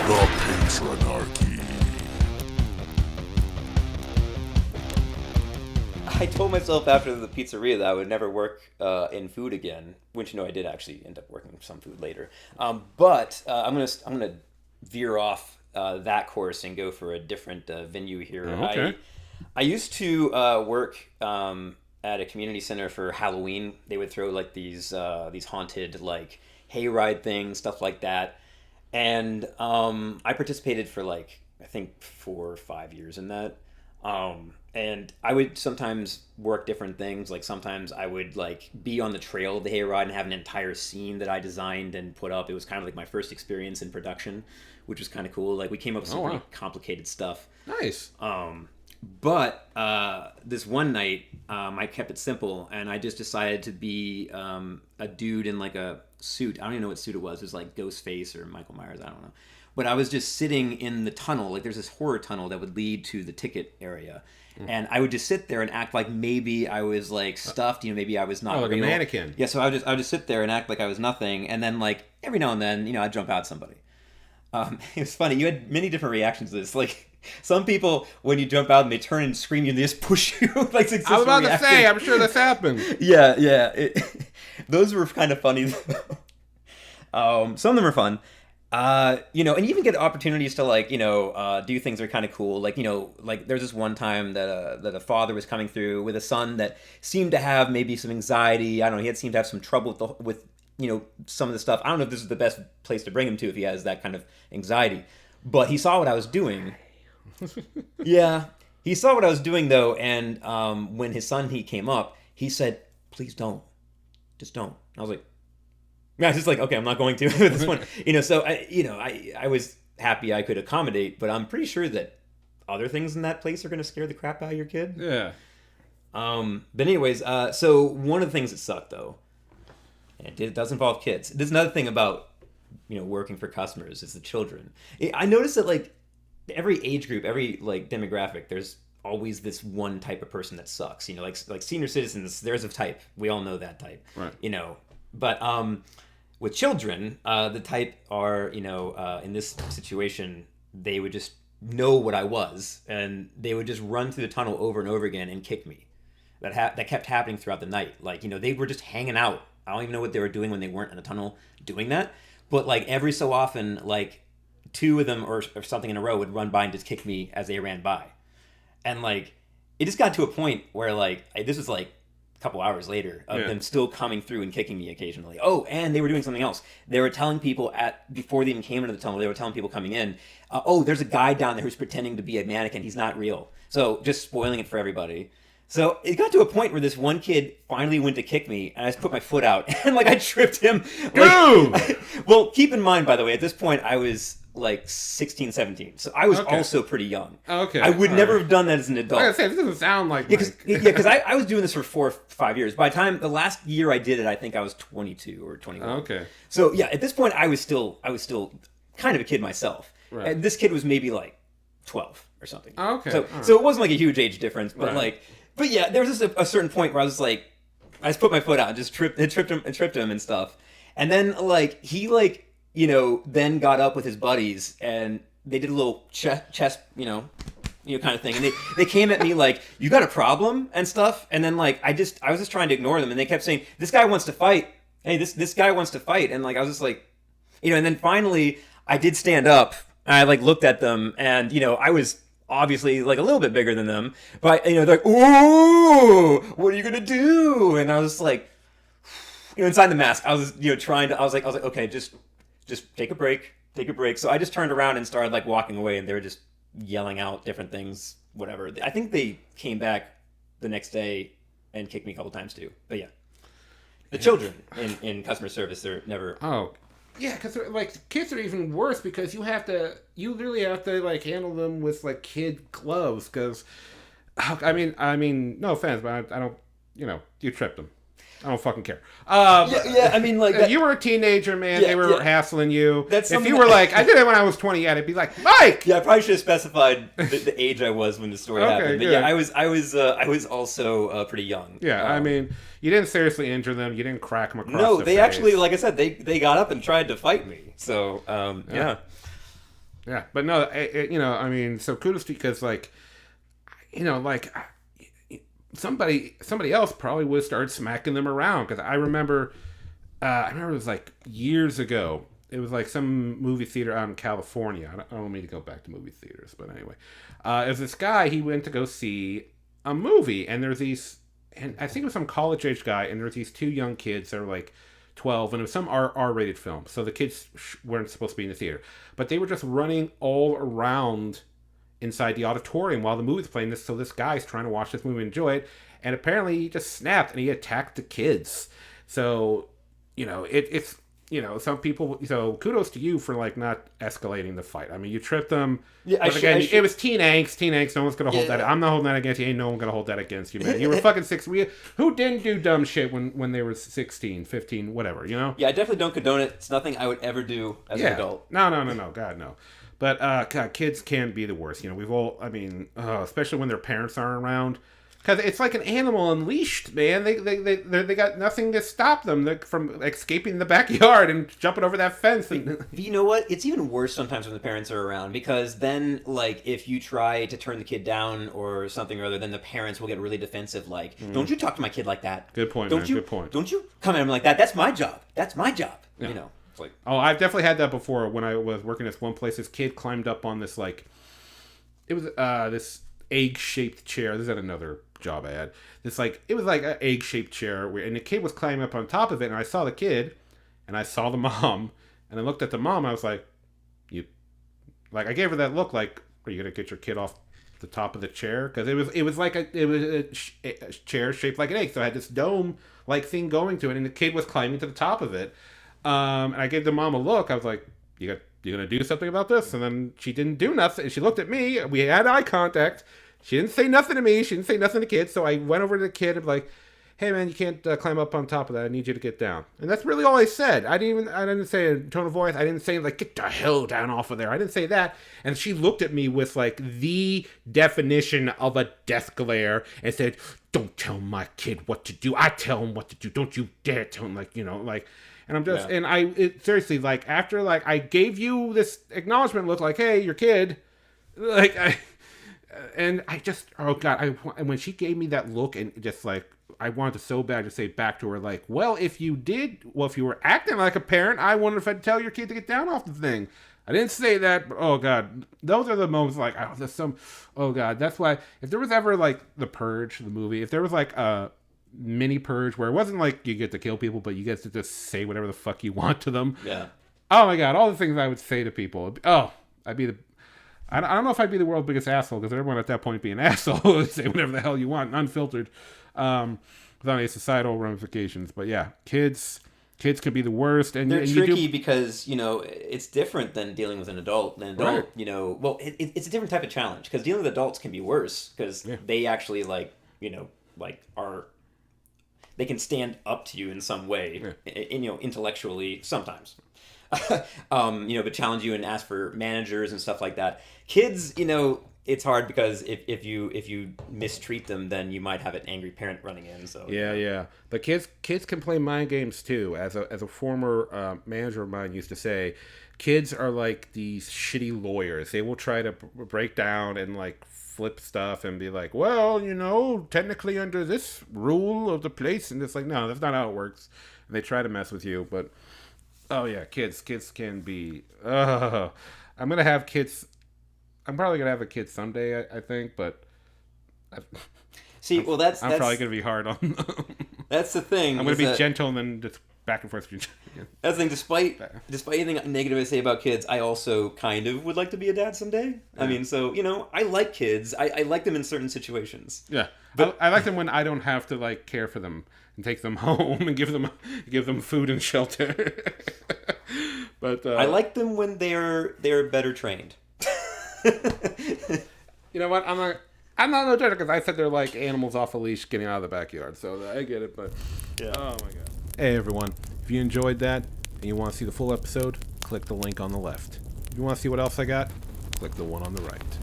The Patronarchy. I told myself after the pizzeria that I would never work in food again, which I did actually end up working some food later. But I'm gonna veer off that course and go for a different venue here. Oh, okay. I used to work at a community center for Halloween. They would throw like these haunted like hayride things, stuff like that, and I participated for like I think 4 or 5 years in that. And I would sometimes work different things. Like sometimes I would like be on the trail of the hayride and have an entire scene that I designed and put up. It was kind of like my first experience in production, which was kind of cool. Like we came up with some pretty complicated stuff. Nice. But this one night, I kept it simple, and I just decided to be a dude in like a suit. I don't even know what suit it was. It was like Ghostface or Michael Myers. I don't know. But I was just sitting in the tunnel. Like there's this horror tunnel that would lead to the ticket area. And I would just sit there and act like maybe I was like stuffed, maybe I was not like real. a mannequin. Yeah, so I would just sit there and act like I was nothing, and then like every now and then, I'd jump out at somebody. It was funny. You had many different reactions to this. Like some people, when you jump out and they turn and scream you, and they just push you. Like I was about to say, I'm sure this happened. Yeah. Those were kind of funny. Some of them are fun. And you even get opportunities to like, do things that are kind of cool. Like, like there's this one time that a father was coming through with a son that seemed to have maybe some anxiety. I don't know. He seemed to have some trouble with some of the stuff. I don't know if this is the best place to bring him to if he has that kind of anxiety, but he saw what I was doing. Yeah. He saw what I was doing though. And, when his son, he came up, he said, please don't, just don't. I was like, yeah, I was just like, okay, I'm not going to with this one. So I was happy I could accommodate, but I'm pretty sure that other things in that place are going to scare the crap out of your kid. Yeah. But anyways, so one of the things that sucked though, and it does involve kids. There's another thing about, working for customers is the children. I noticed that like every age group, every like demographic, there's always this one type of person that sucks. Like senior citizens, there's a type. We all know that type. Right. But with children, the type are, in this situation, they would just know what I was, and they would just run through the tunnel over and over again and kick me. That kept happening throughout the night. Like, they were just hanging out. I don't even know what they were doing when they weren't in the tunnel doing that. But, like, every so often, like, 2 of them or something in a row would run by and just kick me as they ran by. And, like, it just got to a point where, like, this was, like, couple hours later of them still coming through and kicking me occasionally. Oh, and they were doing something else. They were telling people before they even came into the tunnel, they were telling people coming in, there's a guy down there who's pretending to be a mannequin. He's not real. So just spoiling it for everybody. So it got to a point where this one kid finally went to kick me, and I just put my foot out, and like I tripped him. Like, well, keep in mind, by the way, at this point I was like 16, 17. So I was also pretty young. Okay. I would never have done that as an adult. I was gonna say, this doesn't sound like... Because I was doing this for 4 or 5 years. By the time, the last year I did it, I think I was 22 or 21. Okay. So yeah, at this point I was still kind of a kid myself. Right. And this kid was maybe like 12 or something. Okay. So it wasn't like a huge age difference, but but yeah, there was just a certain point where I was like, I just put my foot out and just tripped him and stuff. And then like, he like, then got up with his buddies and they did a little chest, kind of thing. And they came at me like, you got a problem and stuff. And then like, I was just trying to ignore them. And they kept saying, this guy wants to fight. Hey, this guy wants to fight. And like, I was just like, and then finally I did stand up and I like looked at them and, I was obviously like a little bit bigger than them, but they're like, ooh, what are you going to do? And I was just like, inside the mask, I was, I was like, okay, just take a break. So I just turned around and started like walking away, and they were just yelling out different things, whatever. I think they came back the next day and kicked me a couple times too. But yeah, the children in customer service, they're never. Oh, yeah, because like kids are even worse because you literally have to like handle them with like kid gloves. Because, I mean, no offense, but I don't, you tripped them. I don't fucking care. I mean, like... you were a teenager, man. They were hassling you. If you were like, I did it when I was 20, yeah, it'd be like, Mike! Yeah, I probably should have specified the age I was when the story happened. But good. yeah, I was also pretty young. Yeah, I mean, you didn't seriously injure them. You didn't crack them across the face. Actually, like I said, they got up and tried to fight me. So, yeah. Yeah, but no, I mean, so kudos to you because, like, somebody else probably would have started smacking them around because I remember it was like years ago. It was like some movie theater out in California. I don't mean to go back to movie theaters, but anyway, it was this guy. He went to go see a movie, and there's these, and I think it was some college age guy, and there's these two young kids that were like 12, and it was some R-rated film, so the kids weren't supposed to be in the theater, but they were just running all around inside the auditorium while the movie's playing. So this guy's trying to watch this movie and enjoy it, and apparently he just snapped and he attacked the kids. So it's some people. So kudos to you for like not escalating the fight. I mean, you tripped them. Yeah, but again, it was teen angst. No one's gonna hold that. I'm not holding that against you. Ain't no one gonna hold that against you, man. You were fucking 6. Who didn't do dumb shit when they were 16, 15, whatever? Yeah, I definitely don't condone it. It's nothing I would ever do as an adult. No, God, no. But God, kids can be the worst. We've all. I mean, especially when their parents aren't around. Because it's like an animal unleashed, man. They got nothing to stop them from escaping the backyard and jumping over that fence. And... You know what? It's even worse sometimes when the parents are around because then, like, if you try to turn the kid down or something or other, then the parents will get really defensive. Like, don't you talk to my kid like that? Good point, man. Good point. Don't you come at him like that? That's my job. That's my job. Yeah. It's like... Oh, I've definitely had that before. When I was working at this one place, this kid climbed up on this like, it was this egg-shaped chair. This is at another job I had. It was like an egg-shaped chair, and the kid was climbing up on top of it, and I saw the kid, and I saw the mom, and I looked at the mom, and I was like, I gave her that look, like, are you gonna get your kid off the top of the chair? Because it was a chair shaped like an egg, so I had this dome-like thing going to it, and the kid was climbing to the top of it, and I gave the mom a look. I was like, you gonna do something about this? And then she didn't do nothing, and she looked at me, we had eye contact. She didn't say nothing to me. She didn't say nothing to the kid. So I went over to the kid and like, hey man, you can't climb up on top of that. I need you to get down. And that's really all I said. I didn't say a tone of voice. I didn't say like, get the hell down off of there. I didn't say that. And she looked at me with like the definition of a death glare and said, don't tell my kid what to do. I tell him what to do. Don't you dare tell him and I'm just, and seriously, like after like I gave you this acknowledgement look like, hey, your kid, and I just, oh God, when she gave me that look and just like, I wanted to so bad to say back to her, like, if you were acting like a parent, I wondered if I'd tell your kid to get down off the thing. I didn't say that, but oh God, those are the moments like, oh God, that's why, if there was ever like The Purge, the movie, if there was like a mini Purge where it wasn't like you get to kill people, but you get to just say whatever the fuck you want to them. Yeah. Oh my God, all the things I would say to people. Oh, I don't know if I'd be the world's biggest asshole because everyone at that point be an asshole. Say whatever the hell you want, unfiltered, without any societal ramifications. But yeah, kids can be the worst, and they're tricky because it's different than dealing with an adult. An adult, right. It's a different type of challenge because dealing with adults can be worse because they actually they can stand up to you in some way, intellectually sometimes. But challenge you and ask for managers and stuff like that. Kids, it's hard because if you mistreat them, then you might have an angry parent running in. So yeah. But kids can play mind games too. As a former manager of mine used to say, kids are like these shitty lawyers. They will try to break down and like flip stuff and be like, well, technically under this rule of the place, and it's like, no, that's not how it works. And they try to mess with you, but. Oh yeah, kids can be. I'm gonna have kids. I'm probably gonna have a kid someday, I think, but. See, well, that's probably gonna be hard on. That's the thing. I'm gonna be gentle and then just back and forth. That's the thing. Despite anything negative I say about kids, I also kind of would like to be a dad someday. Yeah. I mean, so I like kids. I like them in certain situations. Yeah, but I like them when I don't have to like care for them and take them home and give them food and shelter. But I like them when they're better trained. You know what? I'm not no judge because I said they're like animals off a leash getting out of the backyard, so I get it. But yeah. Oh my God. Hey everyone, if you enjoyed that and you want to see the full episode, click the link on the left. If you want to see what else I got, click the one on the right.